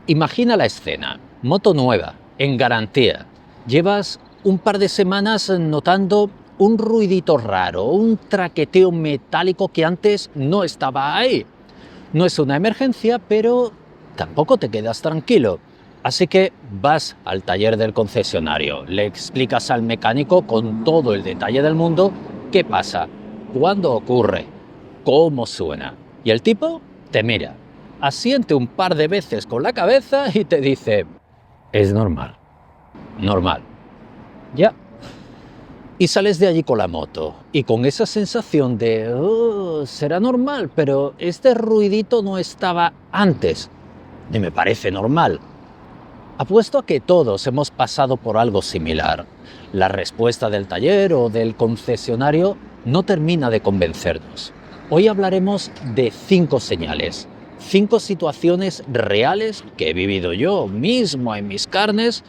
Imagina la escena, moto nueva, en garantía. Llevas un par de semanas notando un ruidito raro, un traqueteo metálico que antes no estaba ahí. No es una emergencia, pero tampoco te quedas tranquilo. Así que vas al taller del concesionario, le explicas al mecánico con todo el detalle del mundo qué pasa, cuándo ocurre, cómo suena. Y el tipo te mira, asiente un par de veces con la cabeza y te dice: es normal, normal. Ya. Y sales de allí con la moto y con esa sensación de será normal, pero este ruidito no estaba antes, ni me parece normal. Apuesto a que todos hemos pasado por algo similar. La respuesta del taller o del concesionario no termina de convencernos. Hoy hablaremos de 5 señales, 5 situaciones reales que he vivido yo mismo en mis carnes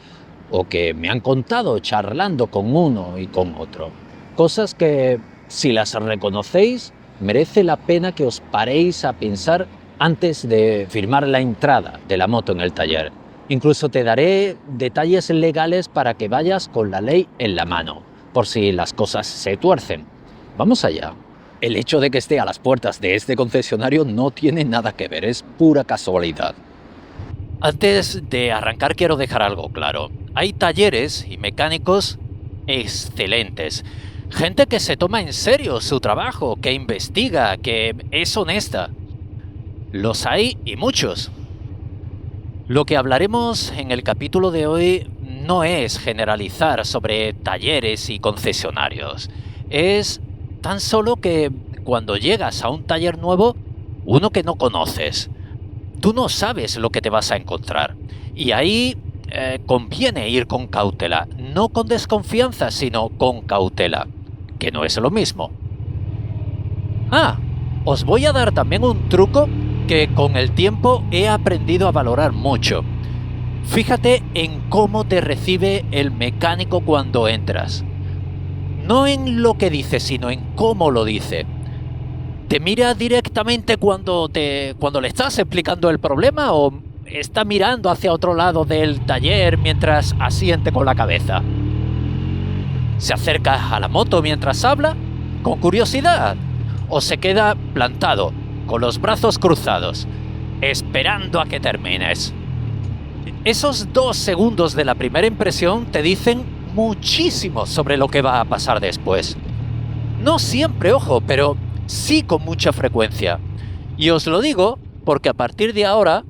o que me han contado charlando con uno y con otro. Cosas que, si las reconocéis, merece la pena que os paréis a pensar antes de firmar la entrada de la moto en el taller. Incluso te daré detalles legales para que vayas con la ley en la mano, por si las cosas se tuercen. Vamos allá. El hecho de que esté a las puertas de este concesionario no tiene nada que ver, es pura casualidad. Antes de arrancar quiero dejar algo claro. Hay talleres y mecánicos excelentes. Gente que se toma en serio su trabajo, que investiga, que es honesta. Los hay y muchos. Lo que hablaremos en el capítulo de hoy no es generalizar sobre talleres y concesionarios. Es tan solo que cuando llegas a un taller nuevo, uno que no conoces, tú no sabes lo que te vas a encontrar. Y ahí conviene ir con cautela. No con desconfianza, sino con cautela, que no es lo mismo. Os voy a dar también un truco que con el tiempo he aprendido a valorar mucho. Fíjate en cómo te recibe el mecánico cuando entras. No en lo que dice, sino en cómo lo dice. ¿Te mira directamente cuando le estás explicando el problema o está mirando hacia otro lado del taller mientras asiente con la cabeza? ¿Se acerca a la moto mientras habla, con curiosidad? ¿O se queda plantado, con los brazos cruzados, esperando a que termines? Esos 2 segundos de la primera impresión te dicen muchísimo sobre lo que va a pasar después. No siempre, ojo, pero sí con mucha frecuencia. Y os lo digo porque a partir de ahora,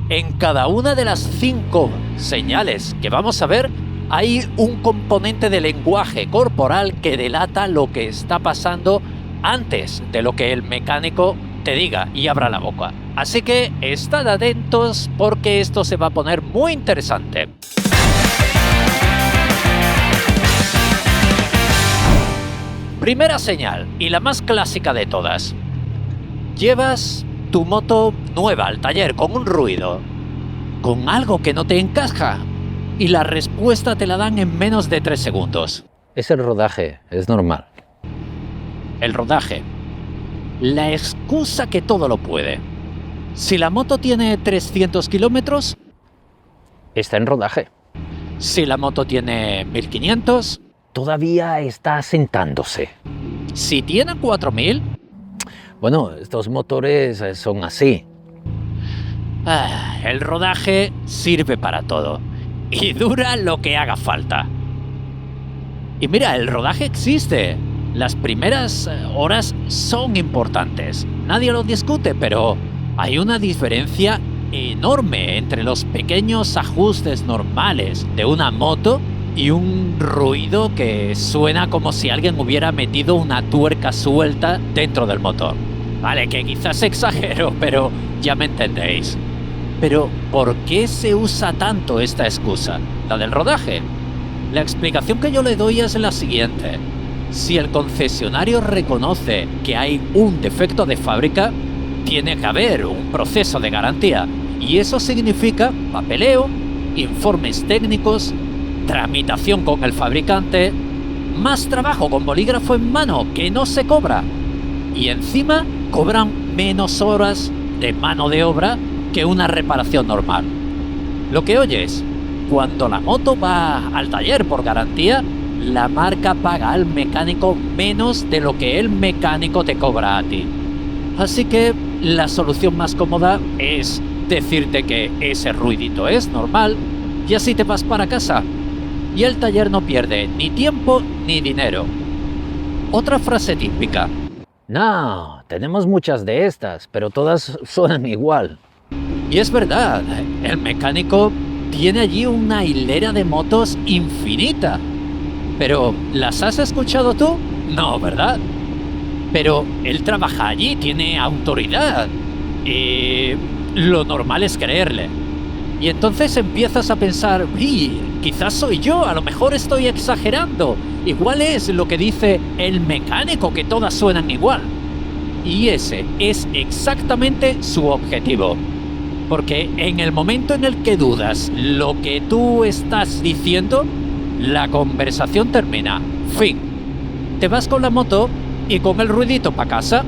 en cada una de las 5 señales que vamos a ver, hay un componente de lenguaje corporal que delata lo que está pasando antes de lo que el mecánico te diga y abra la boca. Así que estad atentos porque esto se va a poner muy interesante. Primera señal, y la más clásica de todas. Llevas tu moto nueva al taller con un ruido, con algo que no te encaja, y la respuesta te la dan en menos de 3 segundos. Es el rodaje, es normal. El rodaje. La excusa que todo lo puede. Si la moto tiene 300 kilómetros, está en rodaje. Si la moto tiene 1500, todavía está asentándose. Si tiene 4000, bueno, estos motores son así. El rodaje sirve para todo. Y dura lo que haga falta. Y mira, el rodaje existe. Las primeras horas son importantes. Nadie lo discute, pero hay una diferencia enorme entre los pequeños ajustes normales de una moto y un ruido que suena como si alguien hubiera metido una tuerca suelta dentro del motor. Vale, que quizás exagero, pero ya me entendéis. Pero, ¿por qué se usa tanto esta excusa? La del rodaje. La explicación que yo le doy es la siguiente. Si el concesionario reconoce que hay un defecto de fábrica, tiene que haber un proceso de garantía. Y eso significa papeleo, informes técnicos, tramitación con el fabricante, más trabajo con bolígrafo en mano que no se cobra. Y encima cobran menos horas de mano de obra que una reparación normal. Lo que oyes, cuando la moto va al taller por garantía, la marca paga al mecánico menos de lo que el mecánico te cobra a ti. Así que la solución más cómoda es decirte que ese ruidito es normal y así te vas para casa. Y el taller no pierde ni tiempo ni dinero. Otra frase típica. No, tenemos muchas de estas, pero todas suenan igual. Y es verdad, el mecánico tiene allí una hilera de motos infinita. Pero, ¿las has escuchado tú? No, ¿verdad? Pero él trabaja allí, tiene autoridad. Y lo normal es creerle. Y entonces empiezas a pensar, quizás soy yo, a lo mejor estoy exagerando. Igual es lo que dice el mecánico, que todas suenan igual. Y ese es exactamente su objetivo. Porque en el momento en el que dudas lo que tú estás diciendo, la conversación termina. Fin. Te vas con la moto y con el ruidito para casa.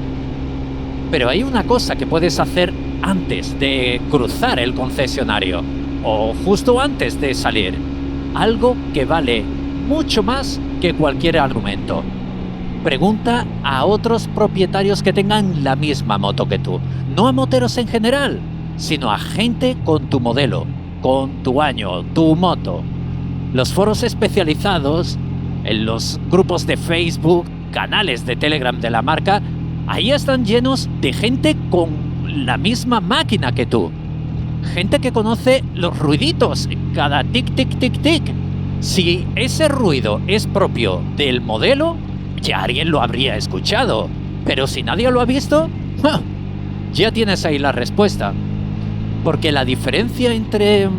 Pero hay una cosa que puedes hacer antes de cruzar el concesionario o justo antes de salir. Algo que vale mucho más que cualquier argumento. Pregunta a otros propietarios que tengan la misma moto que tú. No a moteros en general, sino a gente con tu modelo, con tu año, tu moto. Los foros especializados, en los grupos de Facebook, canales de Telegram de la marca, ahí están llenos de gente con la misma máquina que tú. Gente que conoce los ruiditos, cada tic, tic, tic, tic. Si ese ruido es propio del modelo, ya alguien lo habría escuchado. Pero si nadie lo ha visto, ya tienes ahí la respuesta. Porque la diferencia entre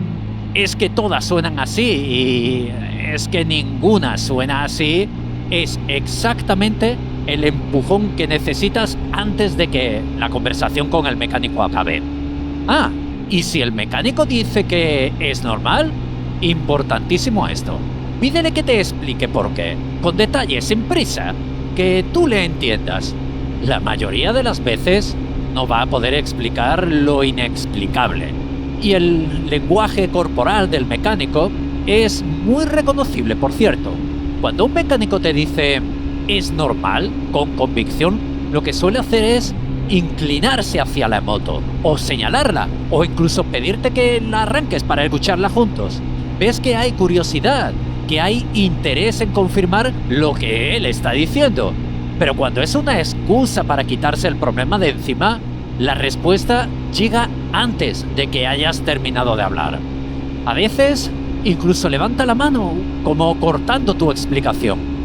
es que todas suenan así y es que ninguna suena así es exactamente el empujón que necesitas antes de que la conversación con el mecánico acabe. Y si el mecánico dice que es normal, importantísimo esto. Pídele que te explique por qué, con detalles, sin prisa, que tú le entiendas. La mayoría de las veces no va a poder explicar lo inexplicable. Y el lenguaje corporal del mecánico es muy reconocible, por cierto. Cuando un mecánico te dice es normal, con convicción, lo que suele hacer es inclinarse hacia la moto, o señalarla, o incluso pedirte que la arranques para escucharla juntos. Ves que hay curiosidad, que hay interés en confirmar lo que él está diciendo. Pero cuando es una excusa para quitarse el problema de encima, la respuesta llega antes de que hayas terminado de hablar. A veces, incluso levanta la mano, como cortando tu explicación.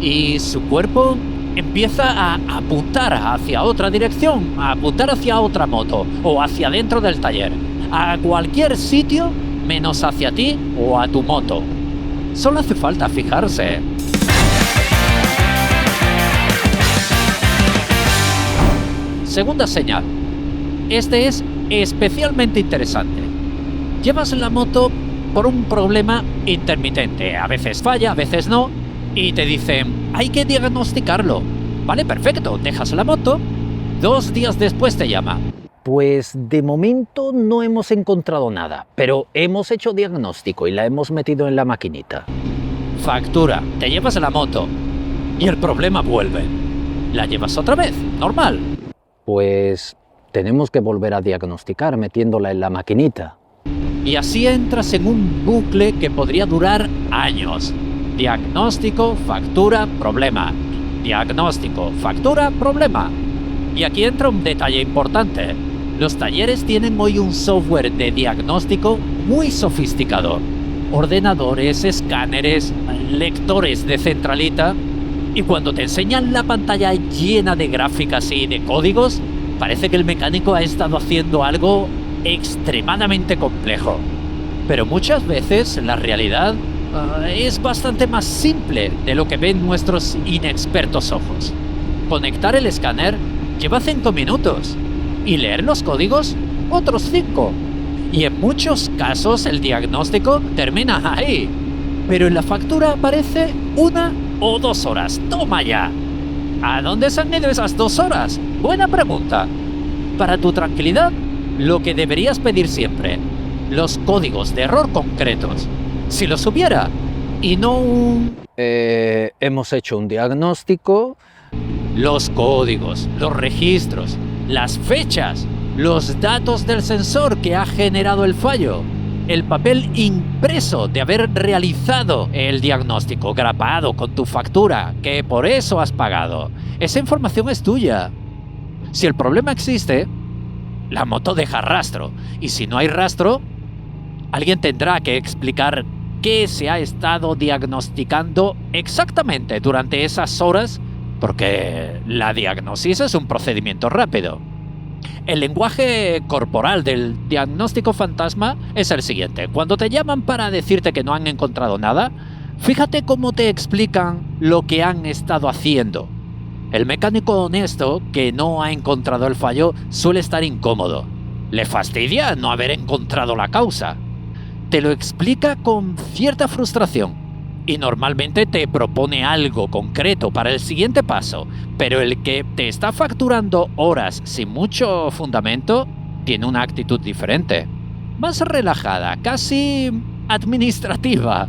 Y su cuerpo empieza a apuntar hacia otra dirección, a apuntar hacia otra moto, o hacia dentro del taller, a cualquier sitio menos hacia ti o a tu moto. Solo hace falta fijarse. Segunda señal. Este es especialmente interesante. Llevas la moto por un problema intermitente. A veces falla, a veces no. Y te dicen, hay que diagnosticarlo. Vale, perfecto. Dejas la moto. 2 días después te llama. Pues de momento no hemos encontrado nada, pero hemos hecho diagnóstico y la hemos metido en la maquinita. Factura. Te llevas la moto. Y el problema vuelve. La llevas otra vez. Normal. Pues tenemos que volver a diagnosticar metiéndola en la maquinita. Y así entras en un bucle que podría durar años. Diagnóstico, factura, problema. Diagnóstico, factura, problema. Y aquí entra un detalle importante. Los talleres tienen hoy un software de diagnóstico muy sofisticado. Ordenadores, escáneres, lectores de centralita. Y cuando te enseñan la pantalla llena de gráficas y de códigos, parece que el mecánico ha estado haciendo algo extremadamente complejo. Pero muchas veces la realidad es bastante más simple de lo que ven nuestros inexpertos ojos. Conectar el escáner lleva 5 minutos y leer los códigos otros 5. Y en muchos casos el diagnóstico termina ahí. Pero en la factura aparece 1 o 2 horas. ¡Toma ya! ¿A dónde se han ido esas 2 horas? Buena pregunta. Para tu tranquilidad, lo que deberías pedir siempre, los códigos de error concretos. Si los hubiera, y no un... hemos hecho un diagnóstico. Los códigos, los registros, las fechas, los datos del sensor que ha generado el fallo, el papel impreso de haber realizado el diagnóstico, grapado con tu factura, que por eso has pagado. Esa información es tuya. Si el problema existe, la moto deja rastro, y si no hay rastro, alguien tendrá que explicar qué se ha estado diagnosticando exactamente durante esas horas, porque la diagnosis es un procedimiento rápido. El lenguaje corporal del diagnóstico fantasma es el siguiente. Cuando te llaman para decirte que no han encontrado nada, fíjate cómo te explican lo que han estado haciendo. El mecánico honesto que no ha encontrado el fallo suele estar incómodo. Le fastidia no haber encontrado la causa. Te lo explica con cierta frustración y normalmente te propone algo concreto para el siguiente paso, pero el que te está facturando horas sin mucho fundamento tiene una actitud diferente, más relajada, casi administrativa.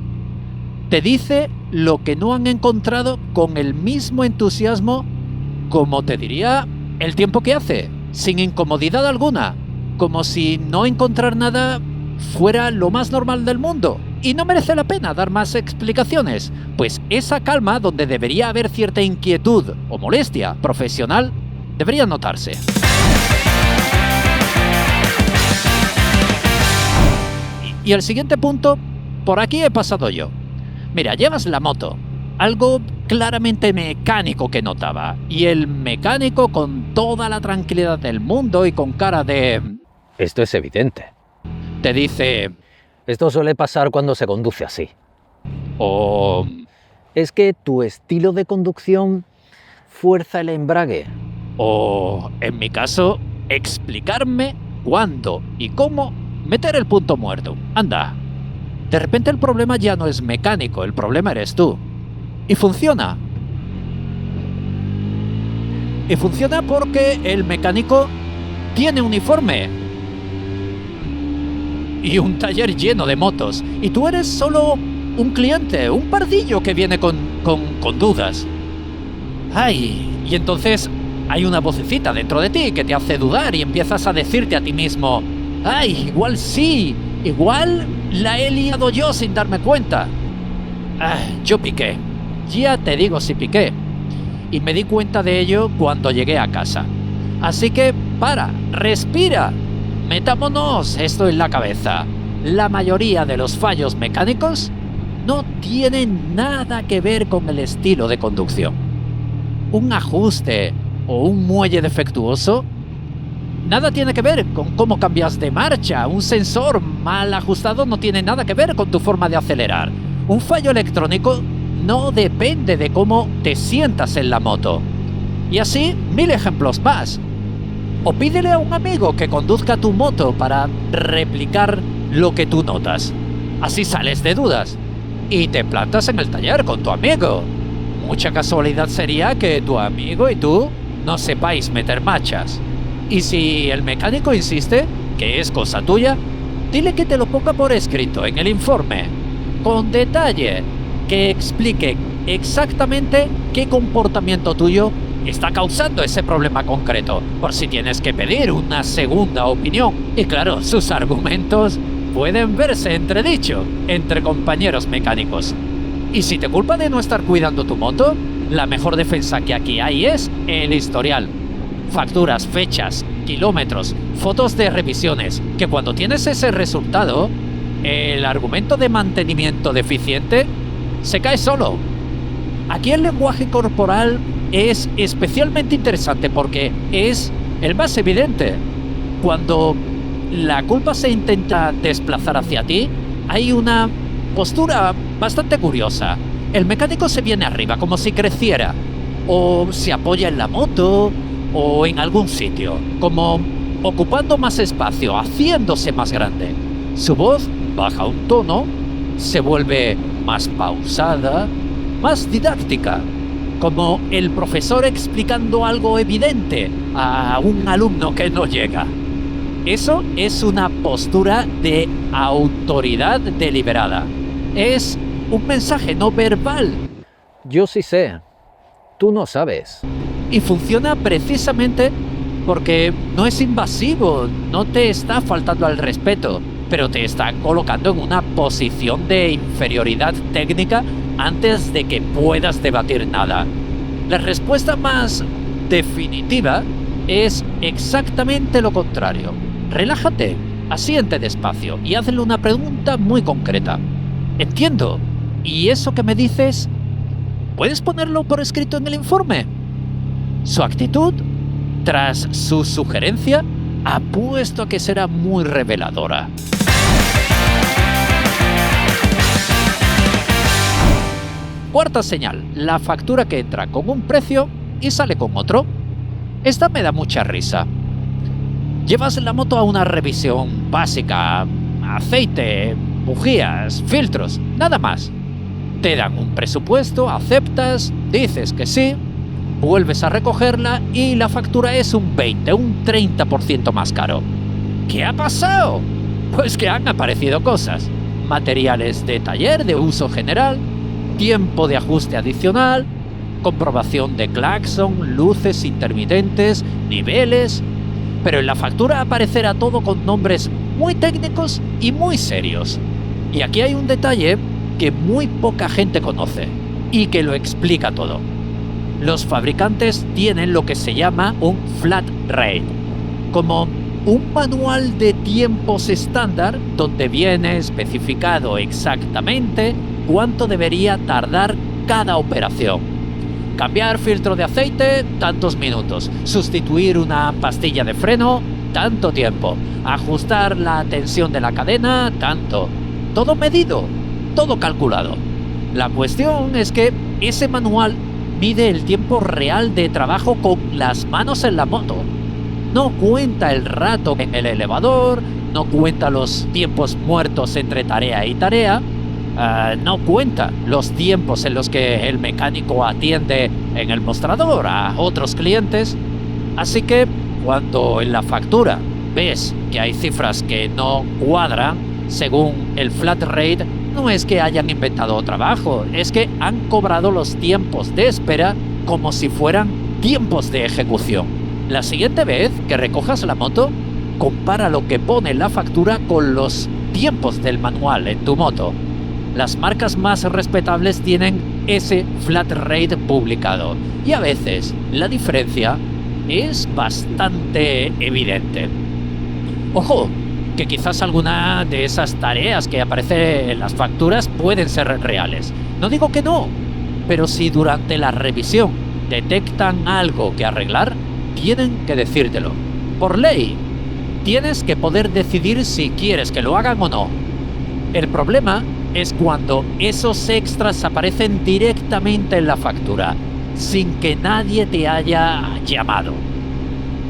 Te dice lo que no han encontrado con el mismo entusiasmo, como te diría el tiempo que hace, sin incomodidad alguna, como si no encontrar nada fuera lo más normal del mundo y no merece la pena dar más explicaciones, pues esa calma donde debería haber cierta inquietud o molestia profesional debería notarse. Y el siguiente punto, por aquí he pasado yo. Mira, llevas la moto, algo claramente mecánico que notaba, y el mecánico con toda la tranquilidad del mundo y con cara de... Esto es evidente. Te dice... Esto suele pasar cuando se conduce así. O... Es que tu estilo de conducción fuerza el embrague. O, en mi caso, explicarme cuándo y cómo meter el punto muerto. Anda. De repente el problema ya no es mecánico, el problema eres tú. Y funciona. Y funciona porque el mecánico tiene uniforme y un taller lleno de motos, y tú eres solo un cliente, un pardillo que viene con dudas. Ay, y entonces hay una vocecita dentro de ti que te hace dudar y empiezas a decirte a ti mismo, ay, igual sí, igual la he liado yo sin darme cuenta. Yo piqué, ya te digo si piqué, y me di cuenta de ello cuando llegué a casa. Así que respira. Metámonos esto en la cabeza. La mayoría de los fallos mecánicos no tienen nada que ver con el estilo de conducción. Un ajuste o un muelle defectuoso nada tiene que ver con cómo cambias de marcha. Un sensor mal ajustado no tiene nada que ver con tu forma de acelerar. Un fallo electrónico no depende de cómo te sientas en la moto. Y así 1000 ejemplos más. O pídele a un amigo que conduzca tu moto para replicar lo que tú notas. Así sales de dudas y te plantas en el taller con tu amigo. Mucha casualidad sería que tu amigo y tú no sepáis meter marchas. Y si el mecánico insiste, que es cosa tuya, dile que te lo ponga por escrito en el informe, con detalle, que explique exactamente qué comportamiento tuyo está causando ese problema concreto, por si tienes que pedir una segunda opinión. Y claro, sus argumentos pueden verse entredicho entre compañeros mecánicos. Y si te culpa de no estar cuidando tu moto, la mejor defensa que aquí hay es el historial. Facturas, fechas, kilómetros, fotos de revisiones, que cuando tienes ese resultado, el argumento de mantenimiento deficiente se cae solo. Aquí el lenguaje corporal es especialmente interesante porque es el más evidente. Cuando la culpa se intenta desplazar hacia ti, hay una postura bastante curiosa. El mecánico se viene arriba como si creciera, o se apoya en la moto, o en algún sitio, como ocupando más espacio, haciéndose más grande. Su voz baja un tono, se vuelve más pausada, más didáctica, como el profesor explicando algo evidente a un alumno que no llega. Eso es una postura de autoridad deliberada. Es un mensaje no verbal. Yo sí sé. Tú no sabes. Y funciona precisamente porque no es invasivo, no te está faltando al respeto, pero te está colocando en una posición de inferioridad técnica antes de que puedas debatir nada. La respuesta más definitiva es exactamente lo contrario. Relájate, asiente despacio y hazle una pregunta muy concreta. Entiendo. ¿Y eso que me dices, puedes ponerlo por escrito en el informe? Su actitud, tras su sugerencia, apuesto a que será muy reveladora. Cuarta señal, la factura que entra con un precio y sale con otro. Esta me da mucha risa. Llevas la moto a una revisión básica, aceite, bujías, filtros, nada más. Te dan un presupuesto, aceptas, dices que sí, vuelves a recogerla y la factura es un 20, un 30% más caro. ¿Qué ha pasado? Pues que han aparecido cosas. Materiales de taller de uso general, tiempo de ajuste adicional, comprobación de claxon, luces intermitentes, niveles. Pero en la factura aparecerá todo con nombres muy técnicos y muy serios. Y aquí hay un detalle que muy poca gente conoce y que lo explica todo. Los fabricantes tienen lo que se llama un flat rate, como un manual de tiempos estándar donde viene especificado exactamente cuánto debería tardar cada operación. Cambiar filtro de aceite, tantos minutos. Sustituir una pastilla de freno, tanto tiempo. Ajustar la tensión de la cadena, tanto. Todo medido, todo calculado. La cuestión es que ese manual mide el tiempo real de trabajo con las manos en la moto. No cuenta el rato en el elevador, no cuenta los tiempos muertos entre tarea y tarea, no cuenta los tiempos en los que el mecánico atiende en el mostrador a otros clientes. Así que cuando en la factura ves que hay cifras que no cuadran según el flat rate, no es que hayan inventado trabajo, es que han cobrado los tiempos de espera como si fueran tiempos de ejecución. La siguiente vez que recojas la moto, compara lo que pone en la factura con los tiempos del manual en tu moto. Las marcas más respetables tienen ese flat rate publicado y a veces la diferencia es bastante evidente. Ojo, que quizás alguna de esas tareas que aparecen en las facturas pueden ser reales. No digo que no, pero si durante la revisión detectan algo que arreglar, tienen que decírtelo. Por ley, tienes que poder decidir si quieres que lo hagan o no. El problema es cuando esos extras aparecen directamente en la factura, sin que nadie te haya llamado.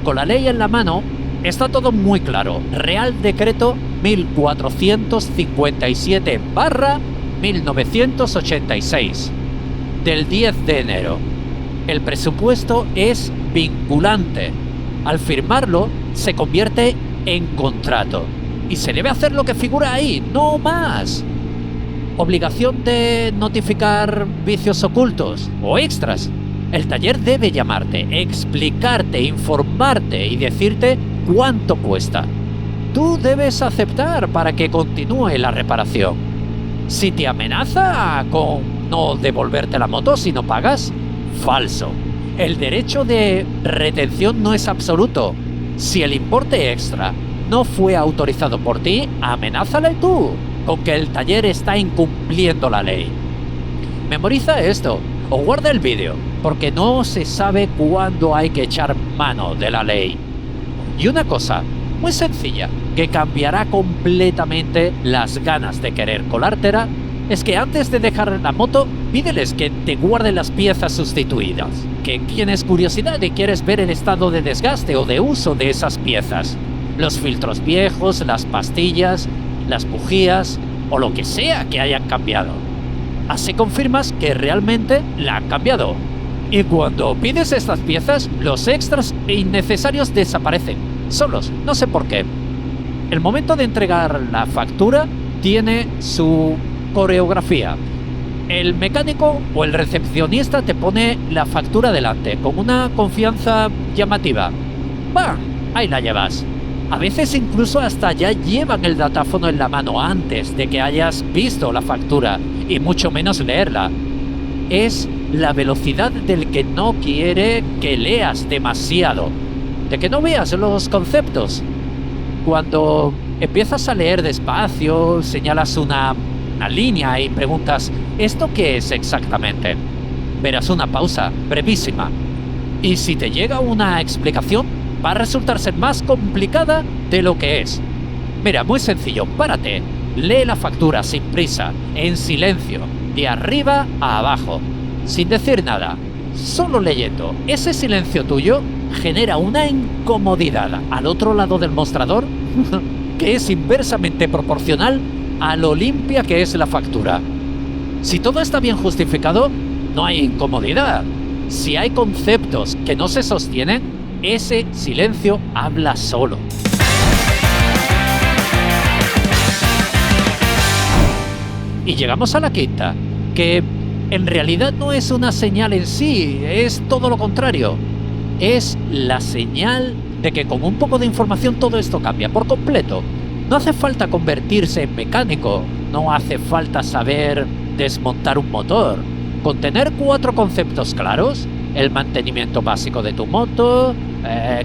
Con la ley en la mano, está todo muy claro. Real Decreto 1457/1986, del 10 de enero. El presupuesto es vinculante. Al firmarlo, se convierte en contrato. Y se debe hacer lo que figura ahí, no más. Obligación de notificar vicios ocultos o extras. El taller debe llamarte, explicarte, informarte y decirte cuánto cuesta. Tú debes aceptar para que continúe la reparación. Si te amenaza con no devolverte la moto si no pagas, falso. El derecho de retención no es absoluto. Si el importe extra no fue autorizado por ti, amenázale tú con que el taller está incumpliendo la ley. Memoriza esto o guarda el vídeo, porque no se sabe cuándo hay que echar mano de la ley. Y una cosa muy sencilla que cambiará completamente las ganas de querer colártela es que antes de dejar la moto, pídeles que te guarden las piezas sustituidas. Que tienes curiosidad y quieres ver el estado de desgaste o de uso de esas piezas. Los filtros viejos, las pastillas, las bujías o lo que sea que hayan cambiado. Así confirmas que realmente la han cambiado. Y cuando pides estas piezas, los extras e innecesarios desaparecen, solos, no sé por qué. El momento de entregar la factura tiene su coreografía. El mecánico o el recepcionista te pone la factura delante con una confianza llamativa. ¡Bam! Ahí la llevas. A veces incluso hasta ya llevan el datáfono en la mano antes de que hayas visto la factura y mucho menos leerla. Es la velocidad del que no quiere que leas demasiado, de que no veas los conceptos. Cuando empiezas a leer despacio, señalas una línea y preguntas ¿esto qué es exactamente? Verás una pausa brevísima. Y si te llega una explicación, va a resultar ser más complicada de lo que es. Mira, muy sencillo, párate, lee la factura sin prisa, en silencio, de arriba a abajo, sin decir nada, solo leyendo. Ese silencio tuyo genera una incomodidad al otro lado del mostrador que es inversamente proporcional a lo limpia que es la factura. Si todo está bien justificado, no hay incomodidad. Si hay conceptos que no se sostienen, ese silencio habla solo. Y llegamos a la quinta, que en realidad no es una señal en sí, es todo lo contrario. Es la señal de que con un poco de información todo esto cambia por completo. No hace falta convertirse en mecánico, no hace falta saber desmontar un motor. Con tener 4 conceptos claros, el mantenimiento básico de tu moto,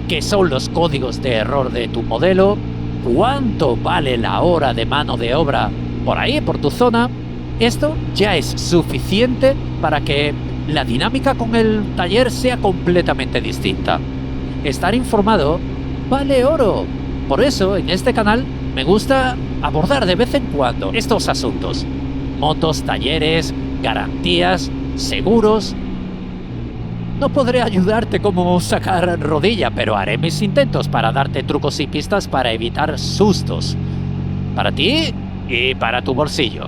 qué son los códigos de error de tu modelo, cuánto vale la hora de mano de obra por ahí, por tu zona, esto ya es suficiente para que la dinámica con el taller sea completamente distinta. Estar informado vale oro. Por eso, en este canal, me gusta abordar de vez en cuando estos asuntos. Motos, talleres, garantías, seguros. No podré ayudarte como sacar rodilla, pero haré mis intentos para darte trucos y pistas para evitar sustos. Para ti y para tu bolsillo.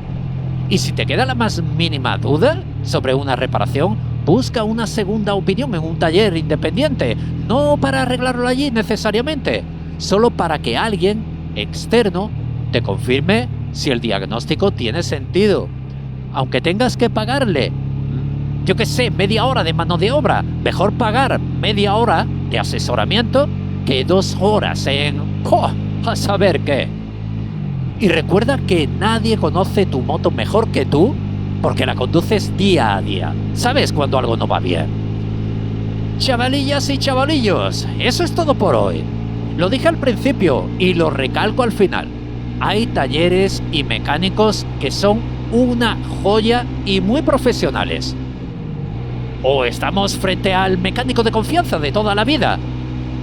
Y si te queda la más mínima duda sobre una reparación, busca una segunda opinión en un taller independiente. No para arreglarlo allí necesariamente, solo para que alguien externo te confirme si el diagnóstico tiene sentido. Aunque tengas que pagarle, yo qué sé, media hora de mano de obra, mejor pagar media hora de asesoramiento que 2 horas en... a saber qué. Y recuerda que nadie conoce tu moto mejor que tú porque la conduces día a día. Sabes cuando algo no va bien. Chavalillas y chavalillos, eso es todo por hoy. Lo dije al principio y lo recalco al final. Hay talleres y mecánicos que son una joya y muy profesionales. O estamos frente al mecánico de confianza de toda la vida.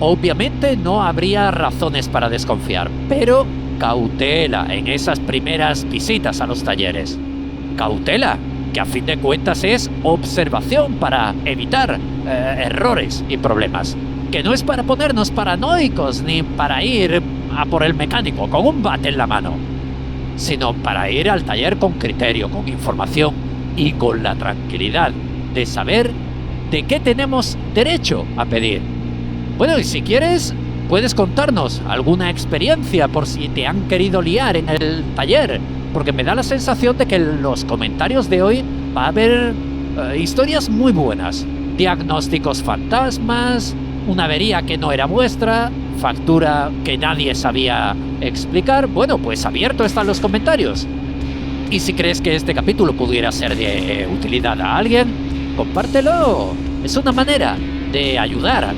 Obviamente no habría razones para desconfiar, pero cautela en esas primeras visitas a los talleres. Cautela, que a fin de cuentas es observación para evitar errores y problemas. Que no es para ponernos paranoicos ni para ir a por el mecánico con un bate en la mano, sino para ir al taller con criterio, con información y con la tranquilidad de saber de qué tenemos derecho a pedir. Bueno, y si quieres, puedes contarnos alguna experiencia por si te han querido liar en el taller, porque me da la sensación de que en los comentarios de hoy va a haber historias muy buenas. Diagnósticos fantasmas, una avería que no era vuestra, factura que nadie sabía explicar. Bueno, pues abierto están los comentarios. Y si crees que este capítulo pudiera ser de utilidad a alguien, compártelo. Es una manera de ayudar.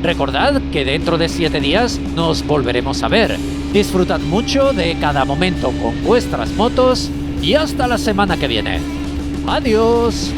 Recordad que dentro de 7 días nos volveremos a ver. Disfrutad mucho de cada momento con vuestras motos y hasta la semana que viene. ¡Adiós!